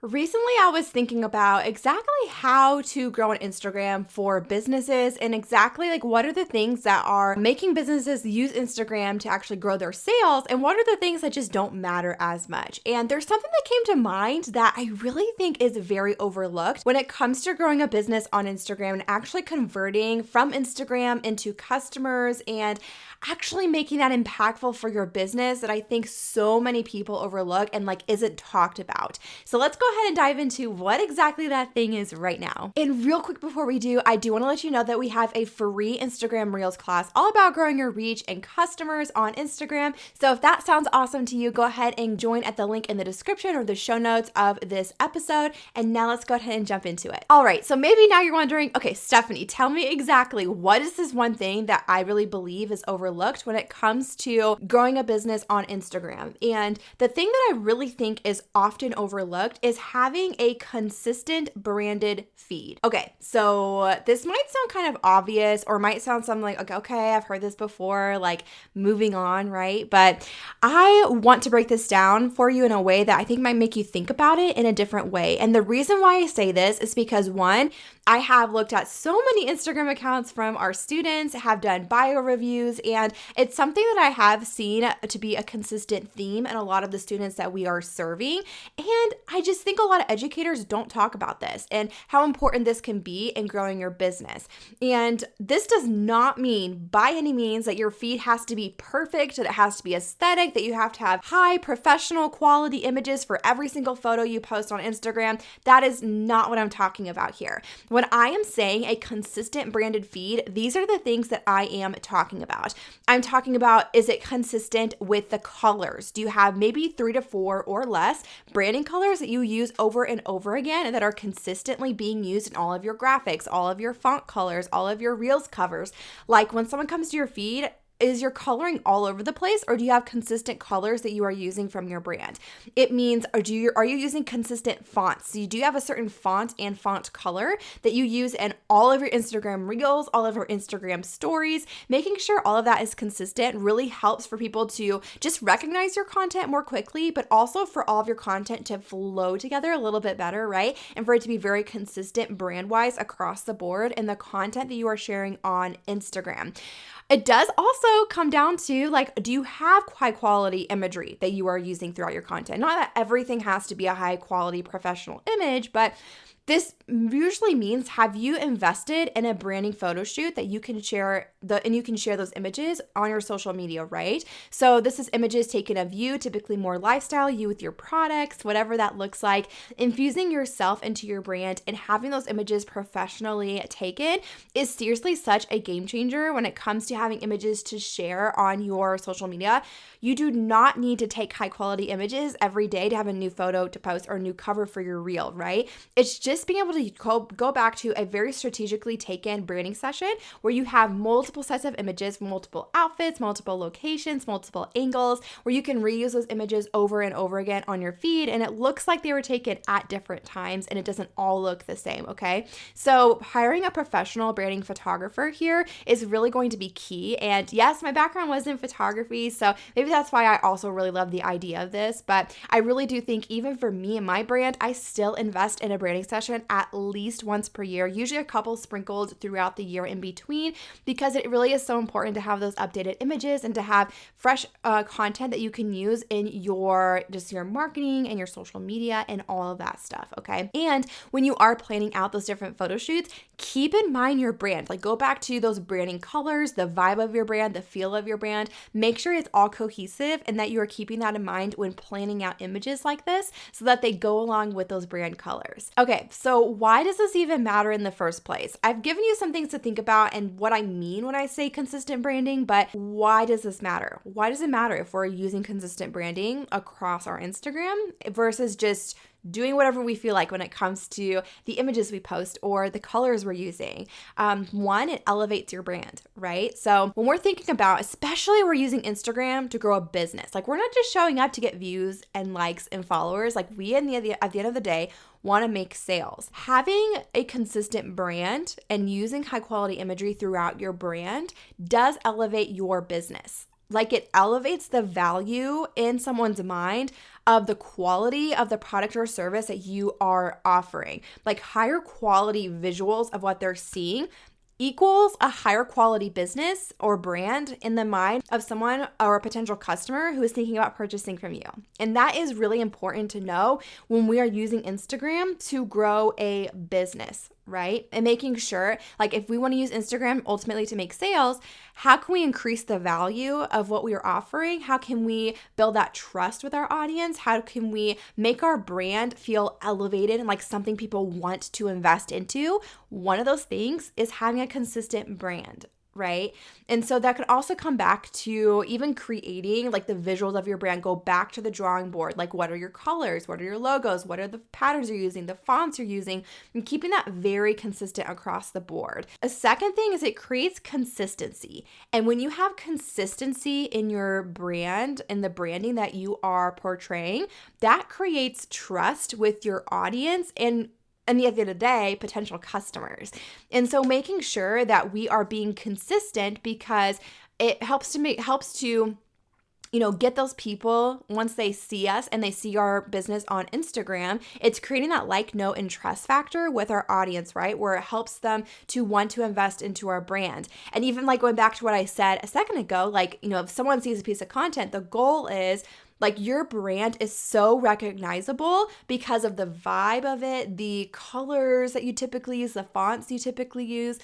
Recently, I was thinking about exactly how to grow an Instagram for businesses and exactly like what are the things that are making businesses use Instagram to actually grow their sales and what are the things that just don't matter as much. And there's something that came to mind that I really think is very overlooked when it comes to growing a business on Instagram and actually converting from Instagram into customers and actually making that impactful for your business that I think so many people overlook and like isn't talked about. So let's go ahead and dive into what exactly that thing is right now. And real quick before we do, I do want to let you know that we have a free Instagram Reels class all about growing your reach and customers on Instagram. So if that sounds awesome to you, go ahead and join at the link in the description or the show notes of this episode. And now let's go ahead and jump into it. All right, so maybe now you're wondering, okay, Stephanie, tell me exactly what is this one thing that I really believe is overlooked when it comes to growing a business on Instagram. And the thing that I really think is often overlooked is having a consistent branded feed. Okay, so this might sound kind of obvious or might sound something like, okay, I've heard this before, like moving on, right? But I want to break this down for you in a way that I think might make you think about it in a different way. And the reason why I say this is because one, I have looked at so many Instagram accounts from our students, have done bio reviews, and it's something that I have seen to be a consistent theme in a lot of the students that we are serving. And I just think a lot of educators don't talk about this and how important this can be in growing your business. And this does not mean by any means that your feed has to be perfect, that it has to be aesthetic, that you have to have high professional quality images for every single photo you post on Instagram. That is not what I'm talking about here. When I am saying a consistent branded feed, these are the things that I am talking about. I'm talking about, is it consistent with the colors? Do you have maybe 3 to 4 or less branding colors that you use over and over again and that are consistently being used in all of your graphics, all of your font colors, all of your Reels covers? Like when someone comes to your feed, is your coloring all over the place or do you have consistent colors that you are using from your brand? It means, are you using consistent fonts? So you do have a certain font and font color that you use in all of your Instagram Reels, all of your Instagram stories. Making sure all of that is consistent really helps for people to just recognize your content more quickly, but also for all of your content to flow together a little bit better, right? And for it to be very consistent brand-wise across the board in the content that you are sharing on Instagram. It does also come down to like, do you have high quality imagery that you are using throughout your content? Not that everything has to be a high quality professional image, but this usually means, have you invested in a branding photo shoot that you can share and you can share those images on your social media, right? So this is images taken of you, typically more lifestyle, you with your products, whatever that looks like. Infusing yourself into your brand and having those images professionally taken is seriously such a game changer when it comes to having images to share on your social media. You do not need to take high quality images every day to have a new photo to post or a new cover for your reel, right? It's just being able to go back to a very strategically taken branding session where you have multiple sets of images, multiple outfits, multiple locations, multiple angles, where you can reuse those images over and over again on your feed. And it looks like they were taken at different times and it doesn't all look the same, okay? So hiring a professional branding photographer here is really going to be key. And yes, my background was in photography, so maybe that's why I also really love the idea of this. But I really do think even for me and my brand, I still invest in a branding session at least once per year, usually a couple sprinkled throughout the year in between, because it really is so important to have those updated images and to have fresh content that you can use in your marketing and your social media and all of that stuff, okay? And when you are planning out those different photo shoots, keep in mind your brand. Like go back to those branding colors, the vibe of your brand, the feel of your brand. Make sure it's all cohesive and that you are keeping that in mind when planning out images like this so that they go along with those brand colors. Okay, so why does this even matter in the first place? I've given you some things to think about and what I mean when I say consistent branding, but why does this matter? Why does it matter if we're using consistent branding across our Instagram versus just doing whatever we feel like when it comes to the images we post or the colors we're using? One, it elevates your brand, right? So when we're thinking about, especially we're using Instagram to grow a business, like we're not just showing up to get views and likes and followers. Like we, at the end of the day, want to make sales. Having a consistent brand and using high quality imagery throughout your brand does elevate your business. like it elevates the value in someone's mind of the quality of the product or service that you are offering. Like higher quality visuals of what they're seeing equals a higher quality business or brand in the mind of someone or a potential customer who is thinking about purchasing from you. And that is really important to know when we are using Instagram to grow a business, right? And making sure, like if we want to use Instagram ultimately to make sales, how can we increase the value of what we are offering? How can we build that trust with our audience? How can we make our brand feel elevated and like something people want to invest into? One of those things is having a consistent brand, right? And so that could also come back to even creating like the visuals of your brand. Go back to the drawing board. Like, what are your colors? What are your logos? What are the patterns you're using? The fonts you're using? And keeping that very consistent across the board. A second thing is it creates consistency. And when you have consistency in your brand and the branding that you are portraying, that creates trust with your audience and at the end of the day, potential customers. And so making sure that we are being consistent because it helps to get those people once they see us and they see our business on Instagram, it's creating that like, know, and trust factor with our audience, right? Where it helps them to want to invest into our brand. And even like going back to what I said a second ago, like, if someone sees a piece of content, the goal is like your brand is so recognizable because of the vibe of it, the colors that you typically use, the fonts you typically use,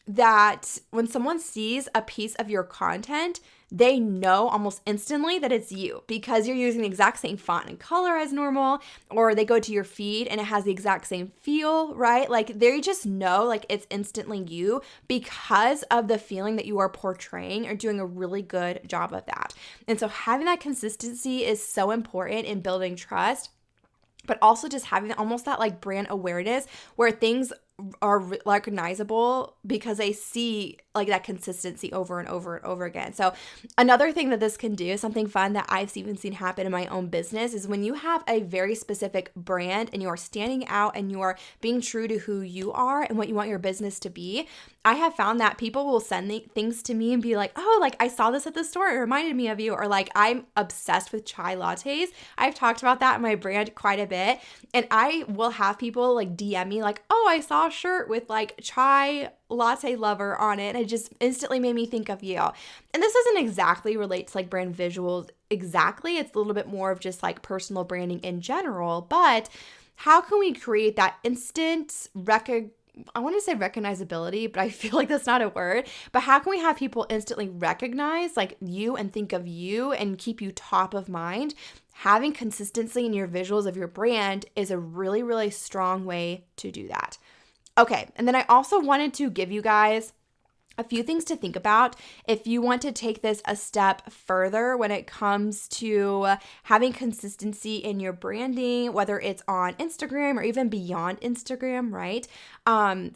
that when someone sees a piece of your content, they know almost instantly that it's you because you're using the exact same font and color as normal, or they go to your feed and it has the exact same feel, right? Like they just know like it's instantly you because of the feeling that you are portraying or doing a really good job of that. And so having that consistency is so important in building trust, but also just having almost that like brand awareness where things are recognizable because they see like that consistency over and over and over again. So another thing that this can do, something fun that I've even seen happen in my own business, is when you have a very specific brand and you're standing out and you're being true to who you are and what you want your business to be, I have found that people will send things to me and be like, oh, like I saw this at the store, it reminded me of you, or like I'm obsessed with chai lattes. I've talked about that in my brand quite a bit, and I will have people like DM me like, oh, I saw a shirt with like chai latte lover on it, and it just instantly made me think of you. And this doesn't exactly relate to like brand visuals exactly. It's a little bit more of just like personal branding in general, but how can we create that instant I want to say recognizability, but I feel like that's not a word. But how can we have people instantly recognize like you and think of you and keep you top of mind? Having consistency in your visuals of your brand is a really, really strong way to do that. Okay, and then I also wanted to give you guys a few things to think about if you want to take this a step further when it comes to having consistency in your branding, whether it's on Instagram or even beyond Instagram, right?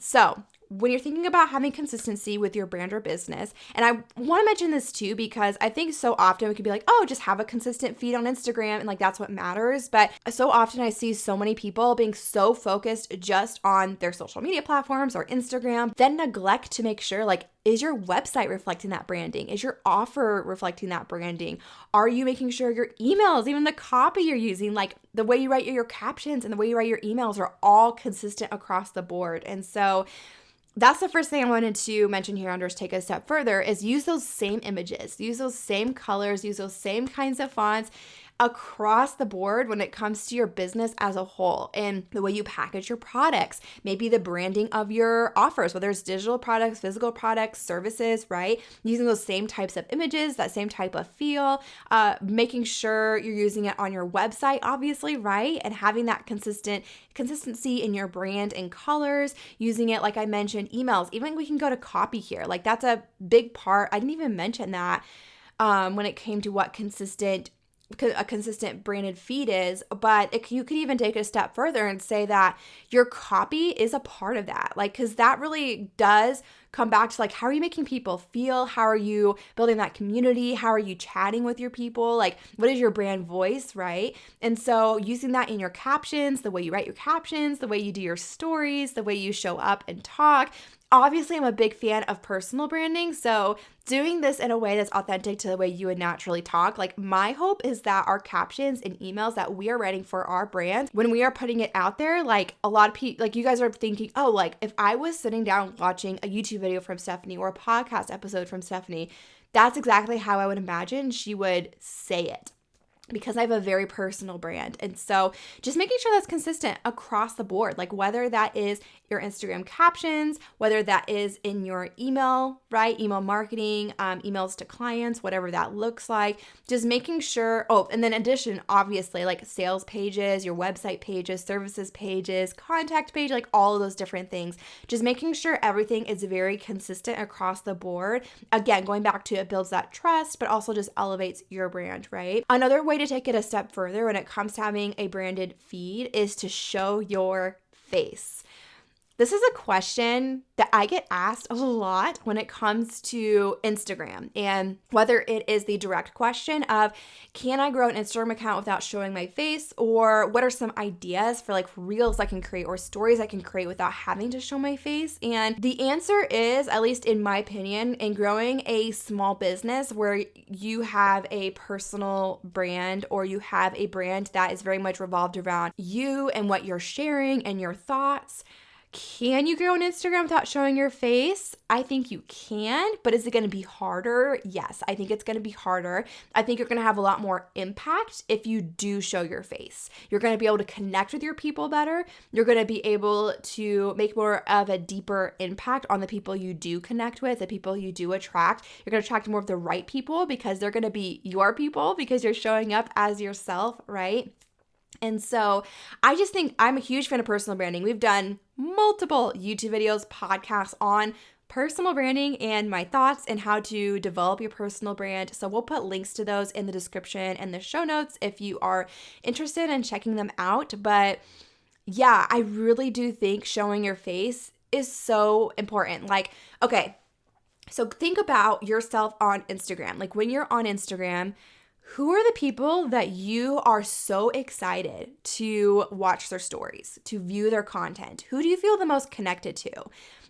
So when you're thinking about having consistency with your brand or business, and I want to mention this too because I think so often we could be like, oh, just have a consistent feed on Instagram and like that's what matters. But so often I see so many people being so focused just on their social media platforms or Instagram, then neglect to make sure like, is your website reflecting that branding? Is your offer reflecting that branding? Are you making sure your emails, even the copy you're using, like the way you write your captions and the way you write your emails are all consistent across the board? And so that's the first thing I wanted to mention here under take a step further is use those same images, use those same colors, use those same kinds of fonts across the board when it comes to your business as a whole and the way you package your products, maybe the branding of your offers, whether it's digital products, physical products, services, right? Using those same types of images, that same type of feel, making sure you're using it on your website, obviously, right? And having that consistency in your brand and colors, using it, like I mentioned, emails, even we can go to copy here. Like that's a big part. I didn't even mention that when it came to what a consistent branded feed is, but you could even take it a step further and say that your copy is a part of that, like, because that really does come back to like, how are you making people feel? How are you building that community? How are you chatting with your people? Like, what is your brand voice, right? And so using that in your captions, the way you write your captions, the way you do your stories, the way you show up and talk, Obviously, I'm a big fan of personal branding, so doing this in a way that's authentic to the way you would naturally talk. Like, my hope is that our captions and emails that we are writing for our brand, when we are putting it out there, like a lot of people, like you guys are thinking, oh, like if I was sitting down watching a YouTube video from Stephanie or a podcast episode from Stephanie, that's exactly how I would imagine she would say it, because I have a very personal brand. And so just making sure that's consistent across the board, like whether that is your Instagram captions, whether that is in your email, right? Email marketing, emails to clients, whatever that looks like, just making sure, oh, and then in addition, obviously like sales pages, your website pages, services pages, contact page, like all of those different things, just making sure everything is very consistent across the board. Again, going back to it builds that trust, but also just elevates your brand, right? Another way to take it a step further when it comes to having a branded feed is to show your face. This is a question that I get asked a lot when it comes to Instagram, and whether it is the direct question of, can I grow an Instagram account without showing my face? Or what are some ideas for like reels I can create or stories I can create without having to show my face? And the answer is, at least in my opinion, in growing a small business where you have a personal brand, or you have a brand that is very much revolved around you and what you're sharing and your thoughts, can you grow on Instagram without showing your face? I think you can, but is it going to be harder? Yes, I think it's going to be harder. I think you're going to have a lot more impact if you do show your face. You're going to be able to connect with your people better. You're going to be able to make more of a deeper impact on the people you do connect with, the people you do attract. You're going to attract more of the right people because they're going to be your people because you're showing up as yourself, right? And so I just think I'm a huge fan of personal branding. We've done multiple YouTube videos, podcasts on personal branding and my thoughts and how to develop your personal brand. So we'll put links to those in the description and the show notes if you are interested in checking them out. But yeah, I really do think showing your face is so important. Like, okay, so think about yourself on Instagram. Like when you're on Instagram, who are the people that you are so excited to watch their stories, to view their content? Who do you feel the most connected to?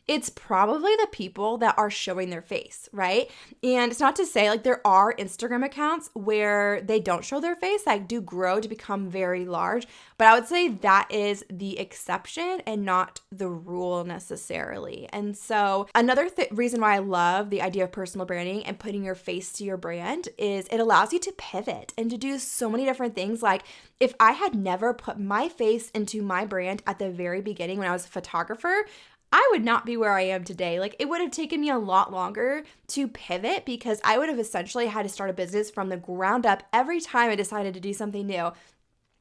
It's probably the people that are showing their face, right? And it's not to say like there are Instagram accounts where they don't show their face, like do grow to become very large, but I would say that is the exception and not the rule necessarily. And so another reason why I love the idea of personal branding and putting your face to your brand is it allows you to pivot and to do so many different things. Like if I had never put my face into my brand at the very beginning when I was a photographer, I would not be where I am today. Like it would have taken me a lot longer to pivot because I would have essentially had to start a business from the ground up every time I decided to do something new.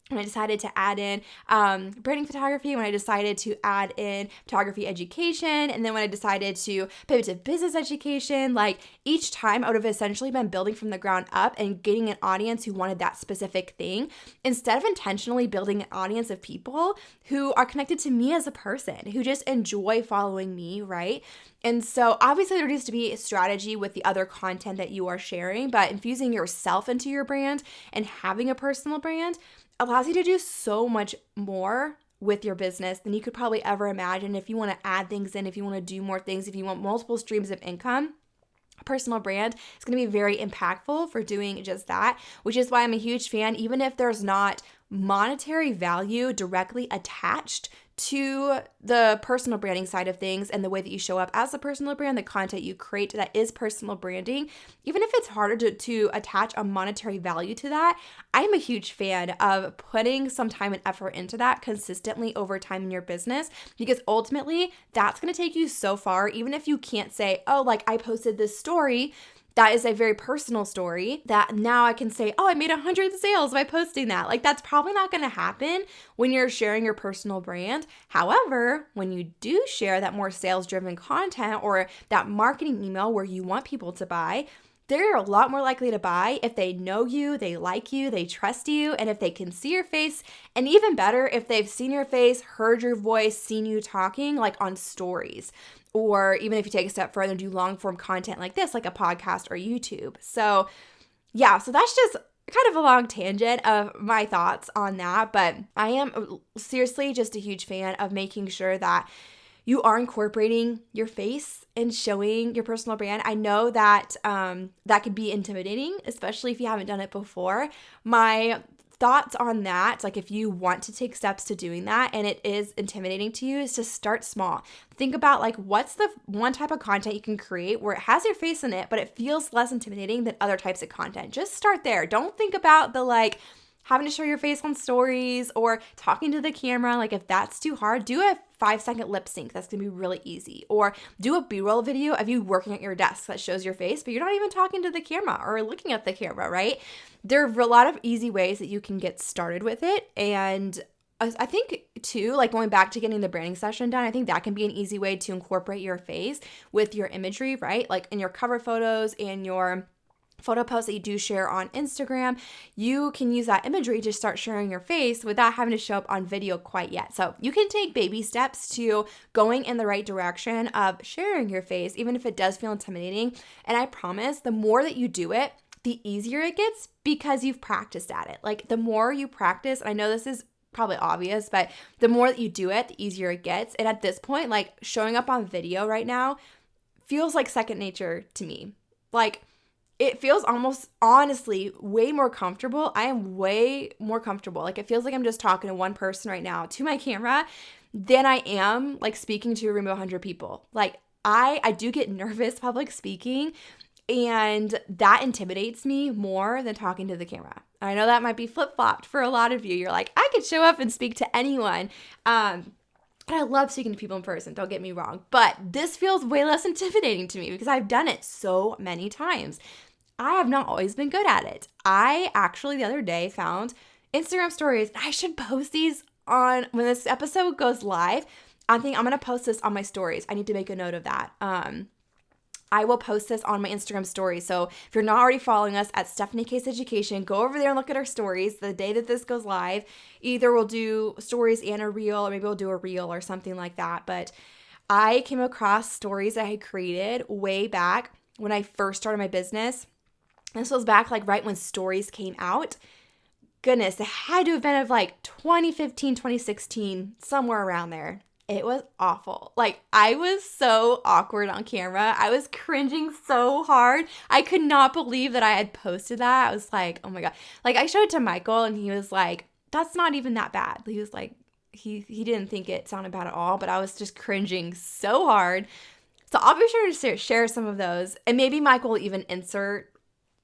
When I decided to add in branding photography, when I decided to add in photography education, and then when I decided to pivot to business education, like each time I would have essentially been building from the ground up and getting an audience who wanted that specific thing instead of intentionally building an audience of people who are connected to me as a person, who just enjoy following me, right? And so obviously there needs to be a strategy with the other content that you are sharing, but infusing yourself into your brand and having a personal brand allows you to do so much more with your business than you could probably ever imagine. If you want to add things in, if you want to do more things, if you want multiple streams of income, a personal brand is going to be very impactful for doing just that, which is why I'm a huge fan, even if there's not monetary value directly attached to the personal branding side of things and the way that you show up as a personal brand, the content you create that is personal branding, even if it's harder to attach a monetary value to that, I'm a huge fan of putting some time and effort into that consistently over time in your business, because ultimately that's going to take you so far. Even if you can't say, oh, like I posted this story, that is a very personal story that now I can say, oh, I made 100 sales by posting that. Like that's probably not going to happen when you're sharing your personal brand. However, when you do share that more sales-driven content or that marketing email where you want people to buy, they're a lot more likely to buy if they know you, they like you, they trust you, and if they can see your face, and even better, if they've seen your face, heard your voice, seen you talking, like on stories. Or even if you take a step further and do long form content like this, like a podcast or YouTube. So yeah, so that's just kind of a long tangent of my thoughts on that. But I am seriously just a huge fan of making sure that you are incorporating your face and showing your personal brand. I know that that could be intimidating, especially if you haven't done it before. My thoughts on that, like if you want to take steps to doing that and it is intimidating to you, is to start small. Think about like what's the one type of content you can create where it has your face in it, but it feels less intimidating than other types of content. Just start there. Don't think about the like having to show your face on stories or talking to the camera. Like if that's too hard, do a 5-second lip sync. That's gonna be really easy. Or do a B-roll video of you working at your desk that shows your face, but you're not even talking to the camera or looking at the camera, right? There are a lot of easy ways that you can get started with it. And I think too, like going back to getting the branding session done, I think that can be an easy way to incorporate your face with your imagery, right? Like in your cover photos and your photo posts that you do share on Instagram, you can use that imagery to start sharing your face without having to show up on video quite yet. So you can take baby steps to going in the right direction of sharing your face, even if it does feel intimidating. And I promise the more that you do it, the easier it gets because you've practiced at it. Like the more you practice, and I know this is probably obvious, but the more that you do it, the easier it gets. And at this point, like showing up on video right now feels like second nature to me. Like it feels almost honestly way more comfortable. I am way more comfortable. Like it feels like I'm just talking to one person right now to my camera than I am like speaking to a room of 100 people. Like I do get nervous public speaking, and that intimidates me more than talking to the camera. I know that might be flip-flopped for a lot of you. You're like, I could show up and speak to anyone. And I love speaking to people in person, don't get me wrong. But this feels way less intimidating to me because I've done it so many times. I have not always been good at it. I actually the other day found Instagram stories. I should post these on when this episode goes live. I think I'm going to post this on my stories. I need to make a note of that. I will post this on my Instagram story. So if you're not already following us at Stephanie Case Education, go over there and look at our stories. The day that this goes live, either we'll do stories and a reel, or maybe we'll do a reel or something like that. But I came across stories that I had created way back when I first started my business. This was back like right when stories came out. Goodness, it had to have been of like 2015, 2016, somewhere around there. It was awful. Like I was so awkward on camera. I was cringing so hard. I could not believe that I had posted that. I was like, oh my God. Like I showed it to Michael and he was like, that's not even that bad. He was like, he didn't think it sounded bad at all, but I was just cringing so hard. So I'll be sure to share some of those. And maybe Michael will even insert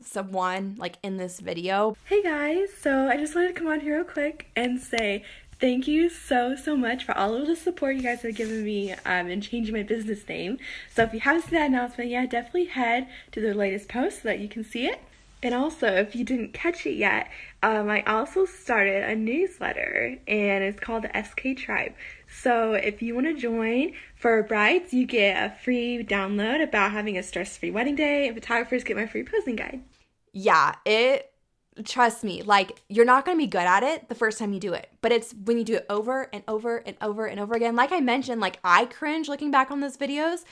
someone like in this video. Hey guys, so I just wanted to come on here real quick and say thank you so much for all of the support you guys have given me in changing my business name. So if you haven't seen that announcement yet, definitely head to the latest post so that you can see it. And also, if you didn't catch it yet, I also started a newsletter and it's called the SK Tribe. So if you want to join, for brides, you get a free download about having a stress-free wedding day, and photographers get my free posing guide. Yeah, trust me, like you're not going to be good at it the first time you do it, but it's when you do it over and over and over and over again. Like I mentioned, like I cringe looking back on those videos,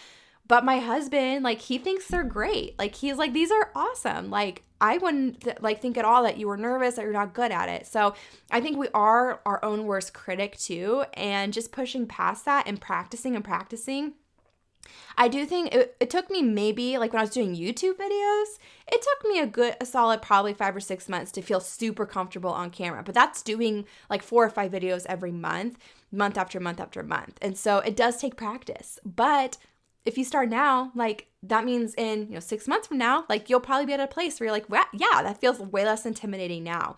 but my husband, like he thinks they're great. Like he's like, these are awesome. Like I wouldn't think at all that you were nervous, that you're not good at it. So I think we are our own worst critic too, and just pushing past that and practicing. I do think it took me maybe like when I was doing YouTube videos, it took me a solid probably 5 or 6 months to feel super comfortable on camera. But that's doing like 4 or 5 videos every month after month after month. And so it does take practice. But if you start now, like that means in 6 months from now, like you'll probably be at a place where you're like, well, yeah, that feels way less intimidating now.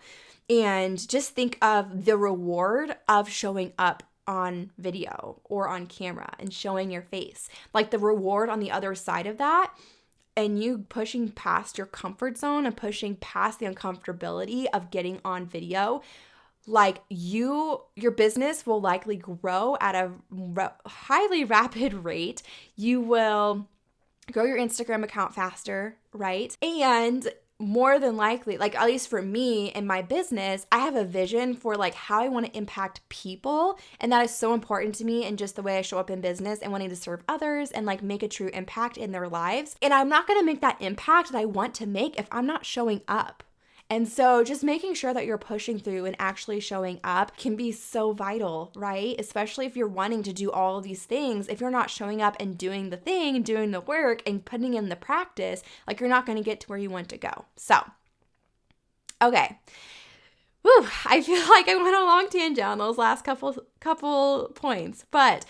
And just think of the reward of showing up on video or on camera and showing your face, like the reward on the other side of that, and you pushing past your comfort zone and pushing past the uncomfortability of getting on video, like your business will likely grow at a highly rapid rate. You will grow your Instagram account faster, right? And more than likely, like at least for me in my business, I have a vision for like how I want to impact people. And that is so important to me, and just the way I show up in business and wanting to serve others and like make a true impact in their lives. And I'm not going to make that impact that I want to make if I'm not showing up. And so just making sure that you're pushing through and actually showing up can be so vital, right? Especially if you're wanting to do all of these things. If you're not showing up and doing the thing, doing the work and putting in the practice, like you're not going to get to where you want to go. So, okay. Whew, I feel like I went a long tangent on those last couple points, but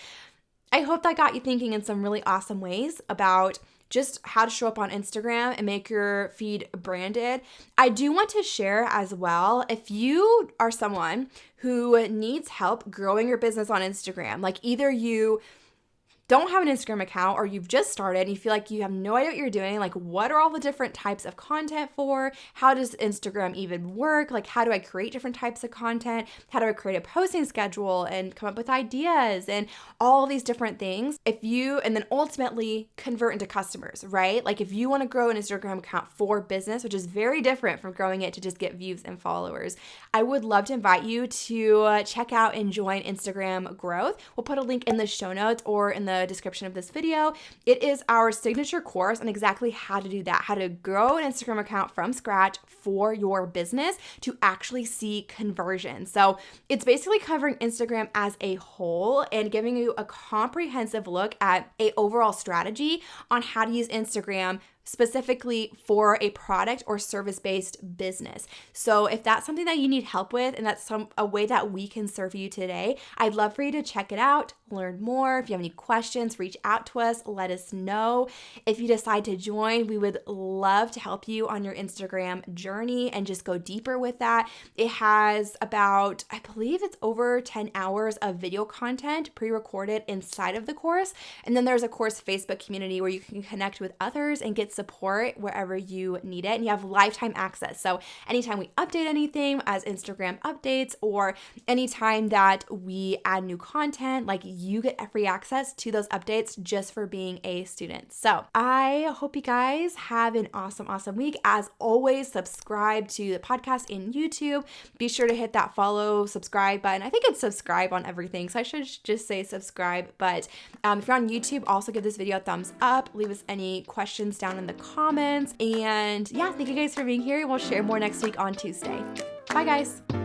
I hope that got you thinking in some really awesome ways about just how to show up on Instagram and make your feed branded. I do want to share as well, if you are someone who needs help growing your business on Instagram, like either you don't have an Instagram account or you've just started and you feel like you have no idea what you're doing, like what are all the different types of content for? How does Instagram even work? Like how do I create different types of content? How do I create a posting schedule and come up with ideas and all these different things? And then ultimately convert into customers, right? Like if you want to grow an Instagram account for business, which is very different from growing it to just get views and followers, I would love to invite you to check out and join Instagram Growth. We'll put a link in the show notes or in the description of this video. It is our signature course on exactly how to do that, how to grow an Instagram account from scratch for your business to actually see conversion. So it's basically covering Instagram as a whole and giving you a comprehensive look at an overall strategy on how to use Instagram specifically for a product or service-based business. So if that's something that you need help with and that's a way that we can serve you today, I'd love for you to check it out, learn more. If you have any questions, reach out to us, let us know. If you decide to join, we would love to help you on your Instagram journey and just go deeper with that. It has about, I believe it's over 10 hours of video content pre-recorded inside of the course. And then there's a course Facebook community where you can connect with others and get support wherever you need it. And you have lifetime access. So anytime we update anything as Instagram updates or anytime that we add new content, like you get free access to those updates just for being a student. So I hope you guys have an awesome, awesome week. As always, subscribe to the podcast in YouTube. Be sure to hit that follow, subscribe button. I think it's subscribe on everything. So I should just say subscribe. But if you're on YouTube, also give this video a thumbs up. Leave us any questions down in the comments. And yeah, thank you guys for being here. We'll share more next week on Tuesday. Bye guys.